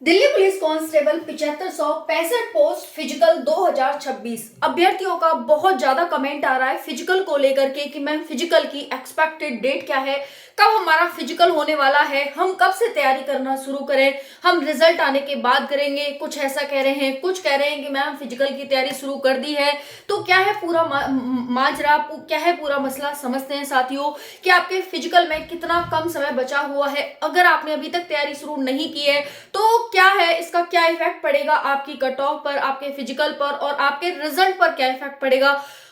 Delhi police constable 7565 post physical 2026 अभ्यर्थियों का बहुत ज्यादा कमेंट आ रहा है फिजिकल को लेकर के कि मैम फिजिकल की एक्सपेक्टेड डेट क्या है, कब हमारा फिजिकल होने वाला है, हम कब से तैयारी करना शुरू करें, हम रिजल्ट आने के बाद करेंगे। कुछ ऐसा कह रहे हैं, कुछ कह रहे हैं कि मैम फिजिकल की तैयारी शुरू कर दी है। तो क्या है पूरा माजरा, क्या है पूरा मसला, समझते हैं साथियों कि आपके फिजिकल में कितना कम समय बचा हुआ है। अगर आपने अभी तक तैयारी शुरू नहीं की है तो क्या है, इसका क्या इफेक्ट पड़ेगा आपकी कट ऑफ पर, आपके फिजिकल पर और आपके रिजल्ट पर क्या इफेक्ट पड़ेगा,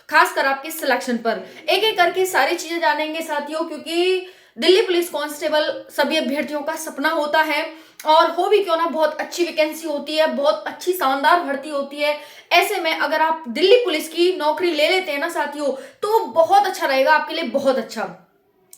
खासकर आपके सिलेक्शन पर। एक एक करके सारी चीजें जानेंगे साथियों, क्योंकि दिल्ली पुलिस कांस्टेबल सभी अभ्यर्थियों का सपना होता है और हो भी क्यों ना बहुत अच्छी वैकेंसी होती है, बहुत अच्छी शानदार भर्ती होती है। ऐसे में अगर आप दिल्ली पुलिस की नौकरी ले लेते हैं ना साथियों, तो बहुत अच्छा रहेगा आपके लिए, बहुत अच्छा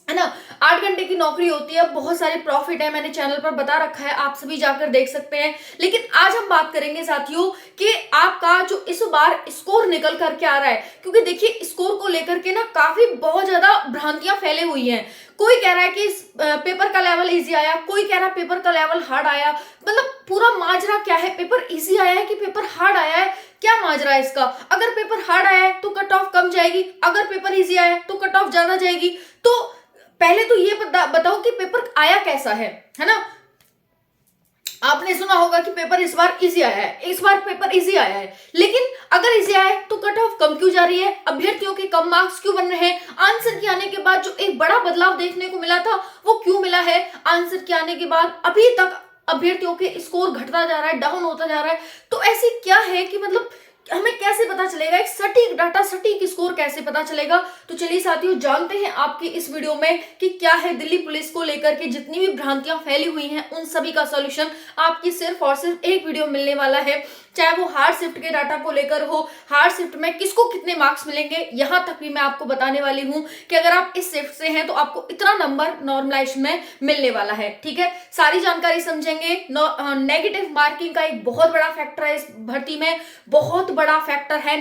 है ना। 8 घंटे की नौकरी होती है, बहुत सारे प्रॉफिट है, मैंने चैनल पर बता रखा है, आप सभी जाकर देख सकते हैं। लेकिन आज हम बात करेंगे साथियों कि आपका जो इस बार स्कोर निकल करके आ रहा है, क्योंकि देखिए स्कोर को लेकर के ना काफी बहुत ज्यादा भ्रांतियां फैले हुई हैं। कोई कह रहा है कि पेपर का लेवल इजी आया, कोई कह रहा है पेपर का लेवल हार्ड आया। मतलब पूरा माजरा क्या है, पेपर इजी आया है कि पेपर हार्ड आया है, क्या माजरा है इसका। अगर पेपर हार्ड आया है तो कट ऑफ कम जाएगी, अगर पेपर इजी आया है तो कट ऑफ ज्यादा जाएगी। तो पहले तो ये बताओ कि पेपर आया कैसा है ना। आपने सुना होगा कि पेपर इस बार इजी आया है, इस बार पेपर इजी आया है, लेकिन अगर इजी आया है तो कट ऑफ कम क्यों जा रही है, अभ्यर्थियों के कम मार्क्स क्यों बन रहे हैं, आंसर के आने के बाद जो एक बड़ा बदलाव देखने को मिला था वो क्यों मिला है, आंसर के आने के बाद अभी तक अभ्यर्थियों के स्कोर घटता जा रहा है, डाउन होता जा रहा है। तो ऐसी क्या है कि मतलब हमें कैसे पता चलेगा, एक सटीक डाटा, सटीक स्कोर कैसे पता चलेगा। तो चलिए साथियों जानते हैं आपकी इस वीडियो में कि क्या है दिल्ली पुलिस को लेकर के जितनी भी भ्रांतियां फैली हुई हैं उन सभी का सॉल्यूशन आपकी सिर्फ और सिर्फ एक वीडियो मिलने वाला है। चाहे वो हार्ड शिफ्ट के डाटा को लेकर हो, हार्ड शिफ्ट में किसको कितने मार्क्स मिलेंगे, यहां तक भी मैं आपको बताने वाली हूं कि अगर आप इस शिफ्ट से हैं तो आपको इतना नंबर नॉर्मलाइजेशन में मिलने वाला है। ठीक है, सारी जानकारी समझेंगे। नेगेटिव मार्किंग का एक बहुत बड़ा फैक्टर है इस भर्ती में, बहुत बड़ा फैक्टर है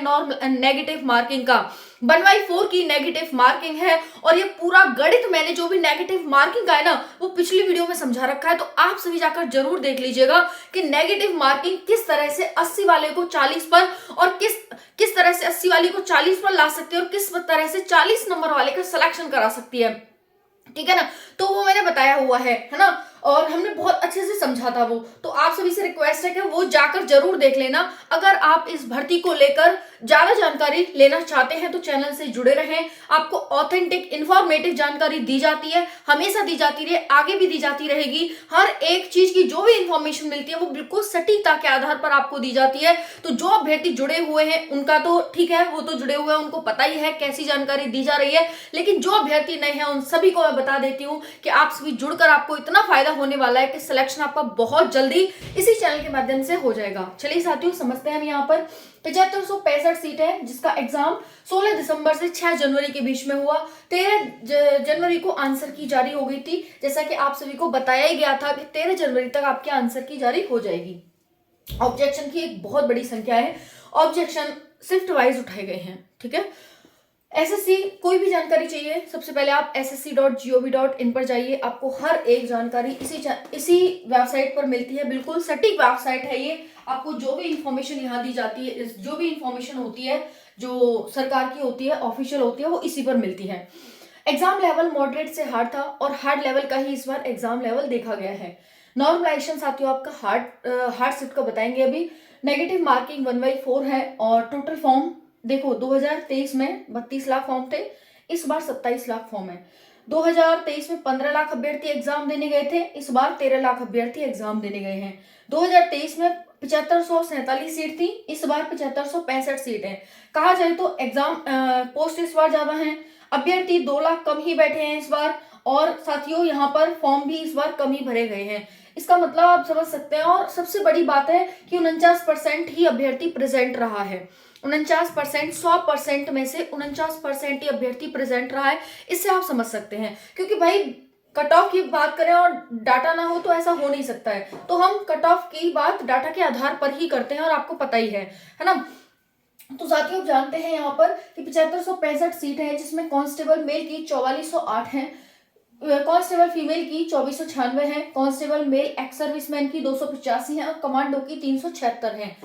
नेगेटिव मार्किंग का। 1/4 की नेगेटिव मार्किंग है और ये पूरा गणित मैंने जो भी नेगेटिव मार्किंग का है ना वो पिछली वीडियो में समझा रखा है, तो आप सभी जाकर जरूर देख लीजिएगा कि नेगेटिव मार्किंग किस तरह से 80 वाले को 40 पर और किस तरह से 80 वाले को 40 पर ला सकती है और किस तरह से 40 नंबर वाले का सिलेक्शन करा सकती है। ठीक है ना, तो वो मैंने बताया हुआ है ना, और हमने बहुत अच्छे से समझा था वो। तो आप सभी से रिक्वेस्ट है कि वो जाकर जरूर देख लेना। अगर आप इस भर्ती को लेकर ज्यादा जानकारी लेना चाहते हैं तो चैनल से जुड़े रहें, आपको ऑथेंटिक इंफॉर्मेटिव जानकारी दी जाती है, हमेशा दी जाती रहे, आगे भी दी जाती रहेगी। हर एक चीज की जो भी इंफॉर्मेशन मिलती है वो बिल्कुल सटीकता के आधार पर आपको दी जाती है। तो जो अभ्यर्थी जुड़े हुए हैं उनका तो ठीक है, वो तो जुड़े हुए हैं, उनको पता ही है कैसी जानकारी दी जा रही है। लेकिन जो अभ्यर्थी नए हैं उन सभी को मैं बता देती हूँ कि आप सभी जुड़कर आपको इतना फायदा होने वाला है कि सिलेक्शन आपका बहुत जल्दी इसी चैनल के माध्यम से हो जाएगा। चलिए साथियों समझते हैं हम यहाँ पर 7565 सीट है जिसका एग्जाम 16 दिसंबर से 6 जनवरी के बीच में हुआ। 13 जनवरी को आंसर की जारी हो गई थी, जैसा कि आप सभी को बताया ही गया था कि 13 जनवरी तक आपके आंसर की जारी हो जाएगी। ऑब्जेक्शन की एक बहुत बड़ी संख्या है, ऑब्जेक्शन शिफ्ट वाइज उठाए गए हैं। ठीक है, एसएससी कोई भी जानकारी चाहिए सबसे पहले आप ssc.gov.in पर जाइए, आपको हर एक जानकारी इसी वेबसाइट पर मिलती है। बिल्कुल सटीक वेबसाइट है ये, आपको जो भी इंफॉर्मेशन यहाँ दी जाती है, जो भी इंफॉर्मेशन होती है जो सरकार की होती है, ऑफिशियल होती है, वो इसी पर मिलती है। एग्जाम लेवल मॉडरेट से हार्ड था और हार्ड लेवल का ही इस बार एग्जाम लेवल देखा गया है। नॉर्मलाइजेशन साथियों आपका हार्ड शिफ्ट का बताएंगे अभी। नेगेटिव मार्किंग 1/4 है और टोटल फॉर्म देखो 2023 में 32 लाख फॉर्म थे, इस बार 27 लाख फॉर्म है। 2023 में 15 लाख अभ्यर्थी एग्जाम देने गए थे, इस बार 13 लाख अभ्यर्थी एग्जाम देने गए हैं। 2023 में 7547 सीट थी, इस बार 7565 सीट है। कहा जाए तो एग्जाम पोस्ट इस बार ज्यादा है, अभ्यर्थी 2 लाख कम ही बैठे हैं इस बार, और साथियों यहाँ पर फॉर्म भी इस बार कम ही भरे गए हैं। इसका मतलब आप समझ सकते हैं। और सबसे बड़ी बात है कि 49% ही अभ्यर्थी प्रेजेंट रहा है। 49%, 100% में से 49% ही अभ्यर्थी प्रेजेंट रहा है। इससे आप समझ सकते हैं, क्योंकि भाई कट ऑफ की बात करें और डाटा ना हो तो ऐसा हो नहीं सकता है। तो हम कट ऑफ की बात डाटा के आधार पर ही करते हैं और आपको पता ही है ना। तो साथियों आप जानते हैं यहाँ पर कि 7565 सीट है जिसमें कांस्टेबल मेल की 4408 है, कांस्टेबल फीमेल की 2496 है, कांस्टेबल मेल एक्स सर्विसमैन की 285 है और कमांडो की 376 है।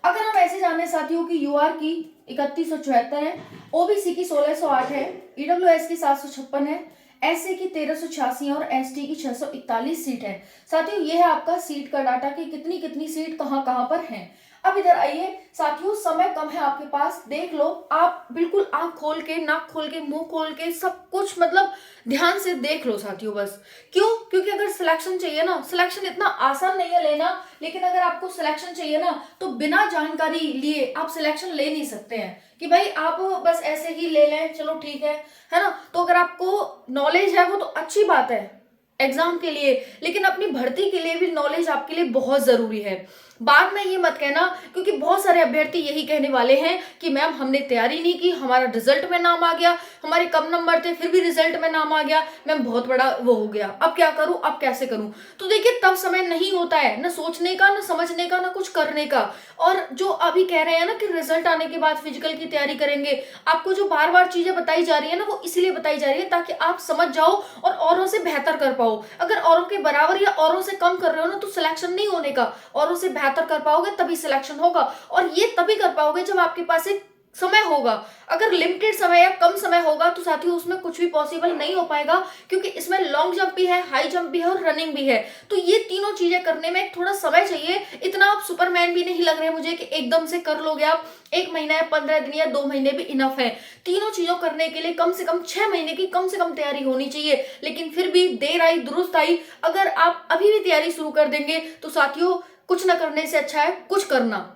अगर हम ऐसे जाने साथियों की यूआर की 3174 है, ओबीसी की 1608 है, ईडब्ल्यूएस की 756 है, एससी की 1386 है और एसटी की 641 सीट है। साथियों ये है आपका सीट का डाटा कि कितनी कितनी सीट कहां कहां पर है। अब इधर आइए साथियों, समय कम है आपके पास, देख लो आप बिल्कुल आंख खोल के, नाक खोल के, मुंह खोल के, सब कुछ मतलब ध्यान से देख लो साथियों बस। क्यों? क्योंकि अगर सिलेक्शन चाहिए ना, सिलेक्शन इतना आसान नहीं है लेना, लेकिन अगर आपको सिलेक्शन चाहिए ना तो बिना जानकारी लिए आप सिलेक्शन ले नहीं सकते हैं कि भाई आप बस ऐसे ही ले लें चलो ठीक है ना। तो अगर आपको नॉलेज है वो तो अच्छी बात है एग्जाम के लिए, लेकिन अपनी भर्ती के लिए भी नॉलेज आपके लिए बहुत जरूरी है। बाद में ये मत कहना, क्योंकि बहुत सारे अभ्यर्थी यही कहने वाले हैं कि मैम हमने तैयारी नहीं की, हमारा रिजल्ट में नाम आ गया, हमारे कम नंबर थे फिर भी रिजल्ट में नाम आ गया, मैम बहुत बड़ा वो हो गया, अब क्या करूं, अब कैसे करूं। तो देखिए तब समय नहीं होता है ना सोचने का, ना समझने का, ना कुछ करने का। और जो अभी कह रहे हैं ना कि रिजल्ट आने के बाद फिजिकल की तैयारी करेंगे, आपको जो बार बार चीजें बताई जा रही है ना वो इसलिए बताई जा रही है ताकि आप समझ जाओ और औरों से बेहतर कर पाओ। अगर औरों के बराबर या औरों से कम कर रहे हो ना तो सिलेक्शन नहीं होने का, औरों से बेहतर कर पाओगे तभी सिलेक्शन होगा। और ये तभी कर पाओगे जब आपके पास एक समय होगा। अगर लिमिटेड समय या कम समय होगा तो साथियों उसमें कुछ भी पॉसिबल नहीं हो पाएगा, क्योंकि इसमें लॉन्ग जंप भी है, हाई जंप भी है और रनिंग भी है। तो ये तीनों चीजें करने में थोड़ा समय चाहिए। इतना आप सुपरमैन भी नहीं लग रहे मुझे कि एकदम से कर लोगे आप। 1 महीना या 15 दिन या 2 महीने भी इनफ है। तीनों चीजों करने के लिए कम से कम 6 महीने की कम से कम तैयारी होनी चाहिए। लेकिन फिर भी देर आई दुरुस्त आई, अगर आप अभी भी तैयारी शुरू कर देंगे तो साथियों कुछ ना करने से अच्छा है कुछ करना।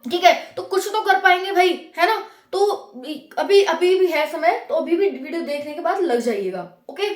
ठीक है, तो कुछ तो कर पाएंगे भाई, है ना। तो अभी अभी भी है समय, तो अभी भी वीडियो देखने के बाद लग जाइएगा। ओके,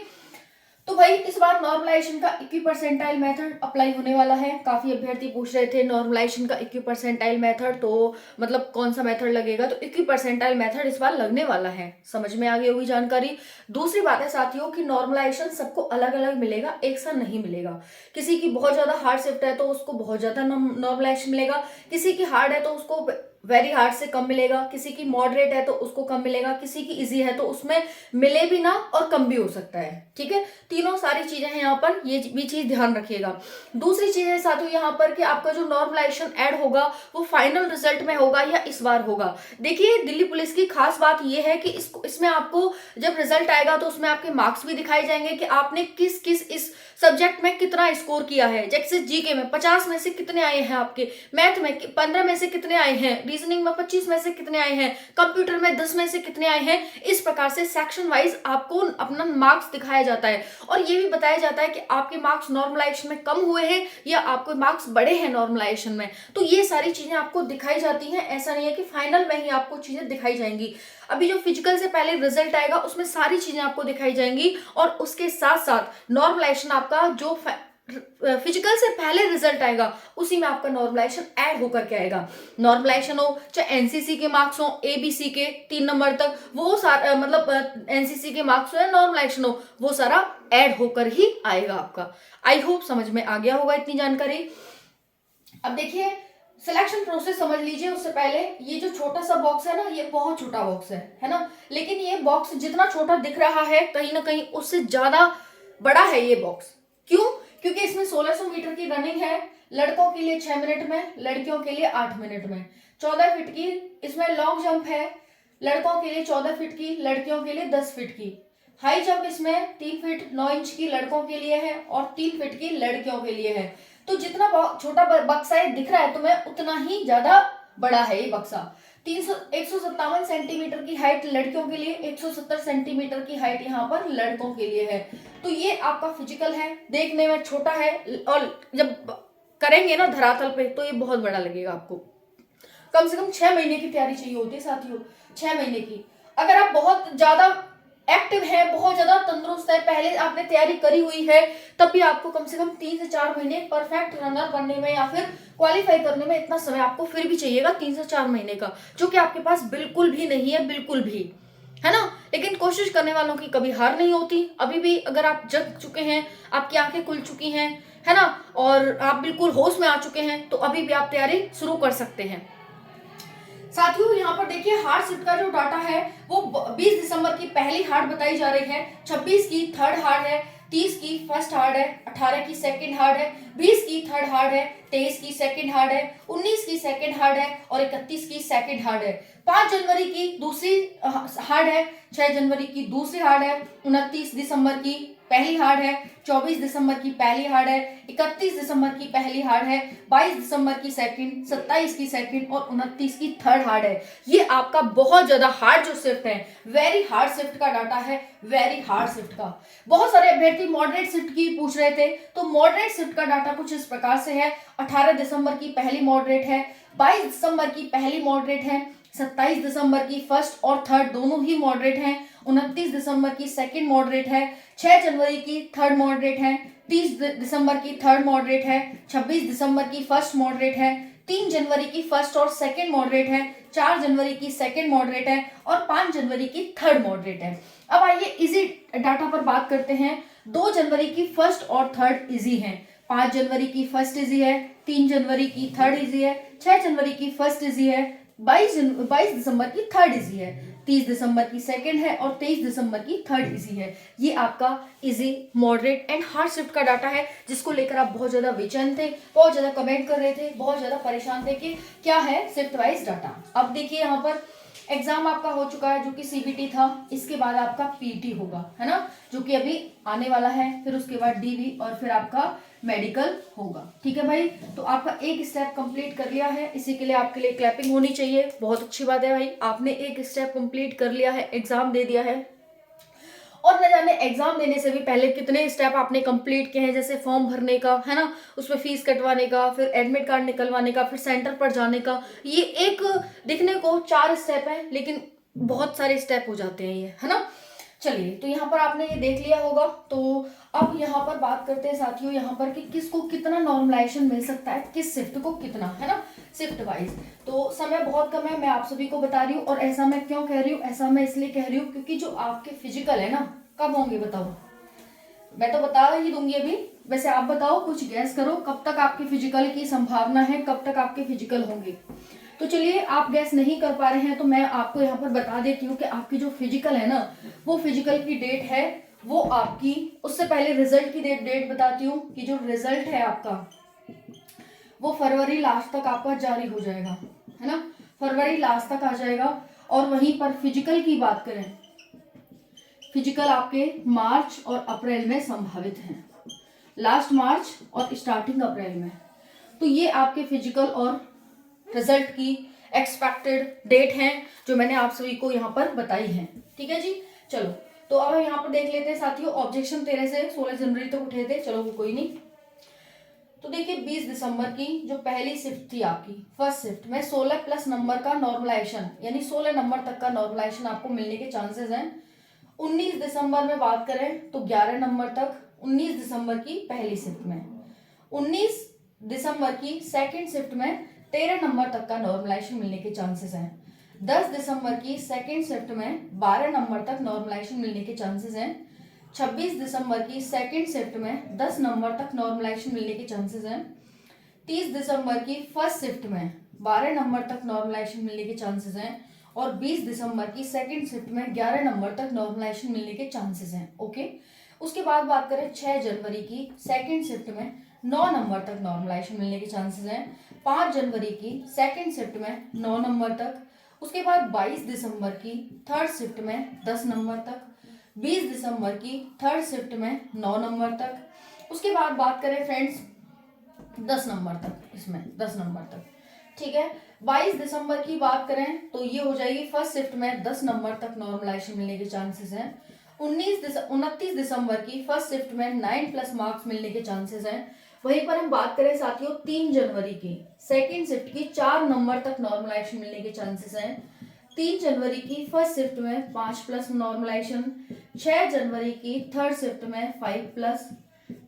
तो भाई इस बार नॉर्मलाइजेशन का 21 परसेंटाइल मेथड अप्लाई होने वाला है। काफी अभ्यर्थी पूछ रहे थे नॉर्मलाइजेशन का 21 परसेंटाइल मेथड, तो मतलब कौन सा मेथड लगेगा, तो 21 परसेंटाइल मेथड इस बार लगने वाला है। समझ में आ गई होगी जानकारी। दूसरी बात है साथियों कि नॉर्मलाइजेशन सबको अलग अलग मिलेगा, एक सा नहीं मिलेगा। किसी की बहुत ज्यादा हार्ड शिफ्ट है तो उसको बहुत ज्यादा नॉर्मलाइजेशन मिलेगा, किसी की हार्ड है तो उसको वेरी हार्ड से कम मिलेगा, किसी की मॉडरेट है तो उसको कम मिलेगा, किसी की इजी है तो उसमें मिले भी ना और कम भी हो सकता है। ठीक है, तीनों सारी चीजें हैं यहाँ पर, ये भी चीज ध्यान रखिएगा। दूसरी चीज है साथियों यहाँ पर कि आपका जो नॉर्मलाइजेशन ऐड होगा वो फाइनल रिजल्ट में होगा या इस बार होगा। देखिए दिल्ली पुलिस की खास बात ये है कि इसमें आपको जब रिजल्ट आएगा तो उसमें आपके मार्क्स भी दिखाए जाएंगे कि आपने किस किस इस सब्जेक्ट में कितना स्कोर किया है। जैसे जीके में 50 में से कितने आए हैं आपके, मैथ में 15 में से कितने आए हैं, रीजनिंग में 25 में से कितने आए हैं, कंप्यूटर में 10 में से कितने आए हैं। इस प्रकार से सेक्शन वाइज आपको अपना मार्क्स दिखाया जाता है और ये भी बताया जाता है कि आपके मार्क्स नॉर्मलाइजेशन में कम हुए हैं या आपके मार्क्स बढ़े हैं नॉर्मलाइजेशन में। तो ये सारी चीजें आपको दिखाई जाती हैं, ऐसा नहीं है कि फाइनल में ही आपको चीजें दिखाई जाएंगी। अभी जो फिजिकल से पहले रिजल्ट आएगा उसमें सारी चीजें आपको दिखाई जाएंगी और उसके साथ साथ नॉर्मलाइजेशन आपका जो फिजिकल से पहले रिजल्ट आएगा उसी में आपका नॉर्मलाइजेशन ऐड होकर के आएगा। नॉर्मलाइजेशन हो चाहे एनसीसी के मार्क्स हो, एबीसी के 3 नंबर तक, वो सारा मतलब एनसीसी के मार्क्स हो या नॉर्मलाइजेशन हो, वो सारा ऐड होकर ही आएगा आपका। आई होप समझ में आ गया होगा इतनी जानकारी। अब देखिए सिलेक्शन प्रोसेस समझ लीजिए। उससे पहले ये जो छोटा सा बॉक्स है ना, ये बहुत छोटा बॉक्स है ना, लेकिन ये बॉक्स जितना छोटा दिख रहा है कहीं ना कहीं उससे ज्यादा बड़ा है ये बॉक्स। क्यों? क्योंकि इसमें 1600 मीटर की रनिंग है, लड़कों के लिए 6 मिनट में, लड़कियों के लिए 8 मिनट में। 14 फीट की इसमें लॉन्ग जंप है, लड़कों के लिए 14 फीट की, लड़कियों के लिए 10 फीट की। हाई जंप इसमें 3 फीट 9 इंच की लड़कों के लिए है और 3 फीट की लड़कियों के लिए है। तो जितना छोटा बक्सा है दिख रहा है तुम्हें, उतना ही ज्यादा बड़ा है ये बक्सा। 157 सेंटीमीटर की हाइट लड़कियों के लिए, 170 सेंटीमीटर की हाइट यहाँ पर लड़कों के लिए है। तो ये आपका फिजिकल है, देखने में छोटा है और जब करेंगे ना धरातल पे तो ये बहुत बड़ा लगेगा आपको। कम से कम 6 महीने की तैयारी चाहिए होती है साथियों, 6 महीने की। अगर आप बहुत ज्यादा एक्टिव है, बहुत ज्यादा तंदुरुस्त है, पहले आपने तैयारी करी हुई है, तब भी आपको कम से कम 3 से 4 महीने परफेक्ट रनर बनने में या फिर क्वालिफाई करने में इतना समय आपको फिर भी चाहिएगा, 3 से 4 महीने का, जो कि आपके पास बिल्कुल भी नहीं है, बिल्कुल भी, है ना। लेकिन कोशिश करने वालों की कभी हार नहीं होती। अभी भी अगर आप जग चुके हैं, आपकी आंखें खुल चुकी हैं, है ना, और आप बिल्कुल होश में आ चुके हैं, तो अभी भी आप तैयारी शुरू कर सकते हैं। साथियों यहाँ पर देखिए हार्ड शिफ्ट का जो डाटा है वो 20 दिसंबर की पहली हार्ड बताई जा रही है, 26 की थर्ड हार्ड है, 30 की फर्स्ट हार्ड है, 18 की सेकंड हार्ड है, 20 की थर्ड हार्ड है, 23 की सेकंड हार्ड है, 19 की सेकंड हार्ड है और 31 की सेकंड हार्ड है। 5 जनवरी की दूसरी हार्ड है, 6 जनवरी की दूसरी हार्ड है, 29 दिसंबर की पहली हार्ड है, 24 दिसंबर की पहली हार्ड है, 31 दिसंबर की पहली हार्ड है, 22 दिसंबर की सेकंड, 27 की सेकंड और 29 की थर्ड हार्ड है। ये आपका बहुत ज्यादा हार्ड जो शिफ्ट है, वेरी हार्ड शिफ्ट का डाटा है, वेरी हार्ड शिफ्ट का। बहुत सारे अभ्यर्थी मॉडरेट शिफ्ट की पूछ रहे थे, तो मॉडरेट शिफ्ट का डाटा कुछ इस प्रकार से है। 18 दिसंबर की पहली मॉडरेट है, 22 दिसंबर की पहली मॉडरेट है, 27 दिसंबर की फर्स्ट और थर्ड दोनों ही मॉडरेट हैं, 29 दिसंबर की सेकंड मॉडरेट है, 6 जनवरी की थर्ड मॉडरेट है, 30 दिसंबर की थर्ड मॉडरेट है, 26 दिसंबर की फर्स्ट मॉडरेट है, 3 जनवरी की फर्स्ट और सेकंड मॉडरेट है, 4 जनवरी की सेकंड मॉडरेट है और 5 जनवरी की थर्ड मॉडरेट है। अब आइए इजी डाटा पर बात करते हैं। 2 जनवरी की फर्स्ट और थर्ड इजी है, 5 जनवरी की फर्स्ट इजी है, 3 जनवरी की थर्ड इजी है, 6 जनवरी की फर्स्ट इजी है, 22 दिसंबर की थर्ड इजी है, 30 दिसंबर की सेकंड है और 23 दिसंबर की थर्ड इजी है। ये आपका easy, moderate and hard shift का डाटा है, जिसको लेकर आप बहुत ज्यादा बेचैन थे, बहुत ज्यादा कमेंट कर रहे थे, बहुत ज्यादा परेशान थे कि क्या है शिफ्ट वाइज डाटा। अब देखिए यहाँ पर एग्जाम आपका हो चुका है जो कि सीबीटी था, इसके बाद आपका पीटी होगा, है ना, जो कि अभी आने वाला है, फिर उसके बाद डीवी और फिर आपका मेडिकल होगा। ठीक है भाई, तो आपका एक स्टेप कंप्लीट कर लिया है, इसी के लिए आपके लिए क्लैपिंग होनी चाहिए। बहुत अच्छी बात है भाई, आपने एक स्टेप कंप्लीट कर लिया है, एग्जाम दे दिया है। और न जाने एग्जाम देने से भी पहले कितने स्टेप आपने कंप्लीट किए हैं, जैसे फॉर्म भरने का, है ना, उसमें फीस कटवाने का, फिर एडमिट कार्ड निकलवाने का, फिर सेंटर पर जाने का। ये एक दिखने को 4 स्टेप है, लेकिन बहुत सारे स्टेप हो जाते हैं ये, है ना। चलिए, तो यहाँ पर आपने ये देख लिया होगा। तो अब यहाँ पर बात करते हैं साथियों, यहाँ पर कि किसको कितना नॉर्मलाइजेशन मिल सकता है, किस शिफ्ट को कितना, है ना, शिफ्ट वाइज। तो समय बहुत कम है, मैं आप सभी को बता रही हूँ। और ऐसा मैं क्यों कह रही हूँ, ऐसा मैं इसलिए कह रही हूँ क्योंकि जो आपके फिजिकल है ना, कब होंगे बताओ, मैं तो बता ही दूंगी अभी। वैसे आप बताओ, कुछ गैस करो, कब तक आपके फिजिकल की संभावना है, कब तक आपके फिजिकल होंगे। तो चलिए, आप गैस नहीं कर पा रहे हैं तो मैं आपको यहाँ पर बता देती हूँ कि आपकी जो फिजिकल है ना, वो फिजिकल की डेट है वो आपकी, उससे पहले रिजल्ट की डेट बताती हूँ कि जो रिजल्ट है आपका वो फरवरी लास्ट तक आपका जारी हो जाएगा, है ना, फरवरी लास्ट तक आ जाएगा। और वहीं पर फिजिकल की बात करें, फिजिकल आपके मार्च और अप्रैल में संभावित हैं, लास्ट मार्च और स्टार्टिंग अप्रैल में। तो ये आपके फिजिकल और रिजल्ट की एक्सपेक्टेड डेट हैं जो मैंने आप सभी को यहाँ पर बताई है। ठीक है जी, चलो, तो अब हम यहाँ पर देख लेते हैं साथियों। ऑब्जेक्शन 13 से 16 जनवरी तक उठे थे, चलो वो कोई नहीं। तो देखिए, 20 दिसंबर की जो पहली शिफ्ट थी आपकी, फर्स्ट शिफ्ट में 16 प्लस नंबर का नॉर्मलाइजेशन, यानी 16 नंबर तक का नॉर्मलाइजेशन आपको मिलने के चांसेस हैं। 19 दिसंबर में बात करें तो 11 नंबर तक, 19 दिसंबर की पहली शिफ्ट में, 19 दिसंबर की सेकंड शिफ्ट में 13 नंबर तक का नॉर्मलाइजेशन मिलने के चांसेस हैं। 10 दिसंबर की सेकंड शिफ्ट में 12 नंबर तक नॉर्मलाइजेशन मिलने के चांसेस हैं। 26 दिसंबर की सेकंड शिफ्ट में 10 नंबर तक नॉर्मलाइजेशन मिलने के चांसेस हैं। 30 दिसंबर की फर्स्ट शिफ्ट में 12 नंबर तक नॉर्मलाइजेशन मिलने के चांसेस हैं। और 20 दिसंबर की सेकंड शिफ्ट में 11 नंबर तक नॉर्मलाइजेशन मिलने के चांसेस हैं। ओके, उसके बाद बात करें 6 जनवरी की सेकंड शिफ्ट में 9 नंबर तक नॉर्मलाइजेशन मिलने के चांसेस हैं। 5 जनवरी की सेकंड शिफ्ट में 9 नंबर तक। उसके बाद 22 दिसंबर की थर्ड शिफ्ट में 10 नंबर तक। 20 दिसंबर की थर्ड शिफ्ट में 9 नंबर तक। उसके बाद बात करें फ्रेंड्स 10 नंबर तक, इसमें 10 नंबर तक, ठीक है। 22 दिसंबर की बात करें तो ये हो जाएगी फर्स्ट शिफ्ट में 10 नंबर तक नॉर्मलाइजेशन मिलने के चांसेस हैं। 29 दिसंबर की फर्स्ट शिफ्ट में 9+ मार्क्स मिलने के चांसेस हैं। वहीं पर हम बात करें साथियों 3 जनवरी की सेकंड शिफ्ट की 4 नंबर तक नॉर्मलाइजेशन मिलने के चांसेस हैं। 3 जनवरी की फर्स्ट शिफ्ट में 5+ नॉर्मलाइजेशन। 6 जनवरी की थर्ड शिफ्ट में 5+।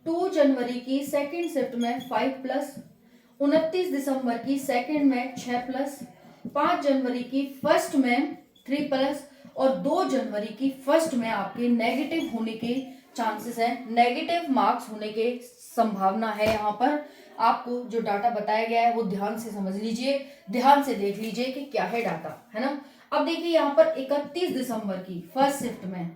2 जनवरी की सेकंड शिफ्ट में 5+। 29 दिसंबर की सेकंड में 6+। 5 जनवरी की फर्स्ट में 3+। और 2 जनवरी की फर्स्ट में आपके नेगेटिव होने के चांसेस हैं, नेगेटिव मार्क्स होने के संभावना है। यहाँ पर आपको जो डाटा बताया गया है वो ध्यान से समझ लीजिए, ध्यान से देख लीजिए कि क्या है डाटा, है ना। अब देखिए यहाँ पर 31 दिसंबर की फर्स्ट शिफ्ट में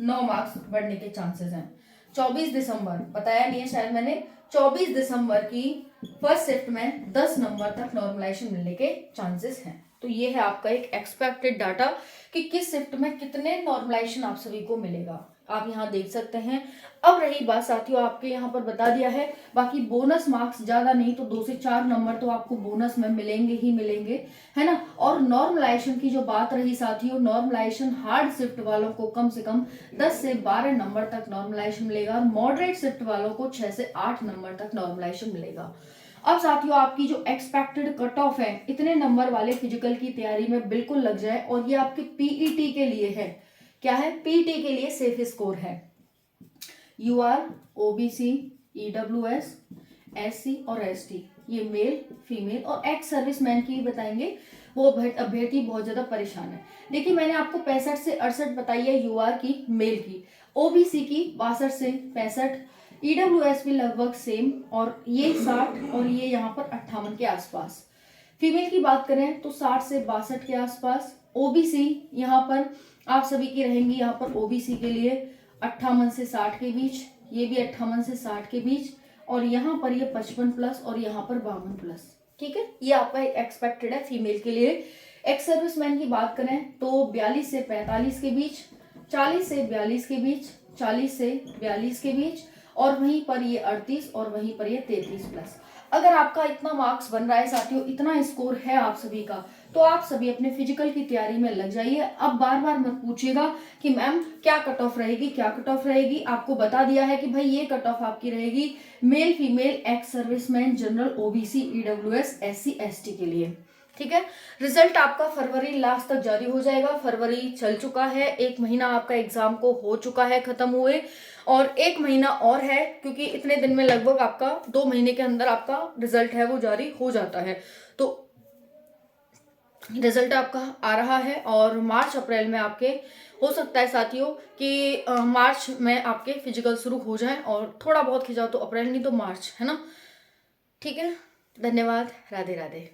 9 मार्क्स बढ़ने के चांसेस हैं। 24 दिसंबर बताया नहीं है शायद मैंने, 24 दिसंबर की फर्स्ट शिफ्ट में 10 नंबर तक नॉर्मलाइजेशन मिलने के चांसेस हैं। तो ये है आपका एक एक्सपेक्टेड डाटा कि किस शिफ्ट में कितने नॉर्मलाइजेशन आप सभी को मिलेगा, आप यहाँ देख सकते हैं। अब रही बात साथियों, आपके यहाँ पर बता दिया है, बाकी बोनस मार्क्स ज्यादा नहीं तो 2 से 4 नंबर तो आपको बोनस में मिलेंगे ही मिलेंगे, है ना। और नॉर्मलाइजेशन की जो बात रही साथियों, नॉर्मलाइजेशन हार्ड शिफ्ट वालों को कम से कम 10 से 12 नंबर तक नॉर्मलाइजेशन मिलेगा और मॉडरेट शिफ्ट वालों को 6 से 8 नंबर तक नॉर्मलाइजेशन मिलेगा। अब साथियों आपकी जो एक्सपेक्टेड कट ऑफ है इतने नंबर वाले फिजिकल की तैयारी में बिल्कुल लग जाए, और ये आपके पीईटी के लिए है। क्या है? पीईटी के लिए सेफ स्कोर है। यूआर, ओबीसी, ईडब्ल्यूएस, एससी और एसटी, ये मेल, फीमेल और एक्स सर्विसमैन की बताएंगे, वो अभ्यर्थी बहुत ज्यादा परेशान है। देखिए मैंने आपको 65 से 68 बताई है यूआर की, मेल की, ओबीसी की 62 से 65, ईडब्ल्यूएस भी लगभग सेम, और ये 60 और ये यहाँ पर 58 के आसपास। फीमेल की बात करें तो 60 से 62 के आसपास। ओबीसी यहाँ पर आप सभी की रहेंगी, यहाँ पर ओबीसी के लिए 58 से 60 के बीच, ये भी 58 से 60 के बीच, और यहाँ पर ये 55 प्लस और यहाँ पर 52 प्लस। ठीक है, ये आपका एक्सपेक्टेड है फीमेल के लिए। एक्स सर्विसमैन की बात करें तो 42 से 45 के बीच, 40 से 42 के बीच, 40 से 42 के बीच, और वहीं पर ये 38 और वहीं पर ये 33 प्लस। अगर आपका इतना मार्क्स बन रहा है साथियों, इतना स्कोर है आप सभी का, तो आप सभी अपने फिजिकल की तैयारी में लग जाइए। अब बार बार मत पूछिएगा कि मैम क्या कट ऑफ रहेगी, क्या कट ऑफ रहेगी। आपको बता दिया है कि भाई ये कट ऑफ आपकी रहेगी male, female, ex serviceman, general, OBC, EWS, SC, ST के लिए। ठीक है, रिजल्ट आपका फरवरी लास्ट तक जारी हो जाएगा। फरवरी चल चुका है, 1 महीना आपका एग्जाम को हो चुका है खत्म हुए, और 1 महीना और है, क्योंकि इतने दिन में लगभग आपका 2 महीने के अंदर आपका रिजल्ट है वो जारी हो जाता है। तो रिजल्ट आपका आ रहा है, और मार्च अप्रैल में आपके हो सकता है साथियों कि मार्च में आपके फिजिकल शुरू हो जाए, और थोड़ा बहुत खिंचाओ तो अप्रैल, नहीं तो मार्च, है ना। ठीक है, धन्यवाद, राधे राधे।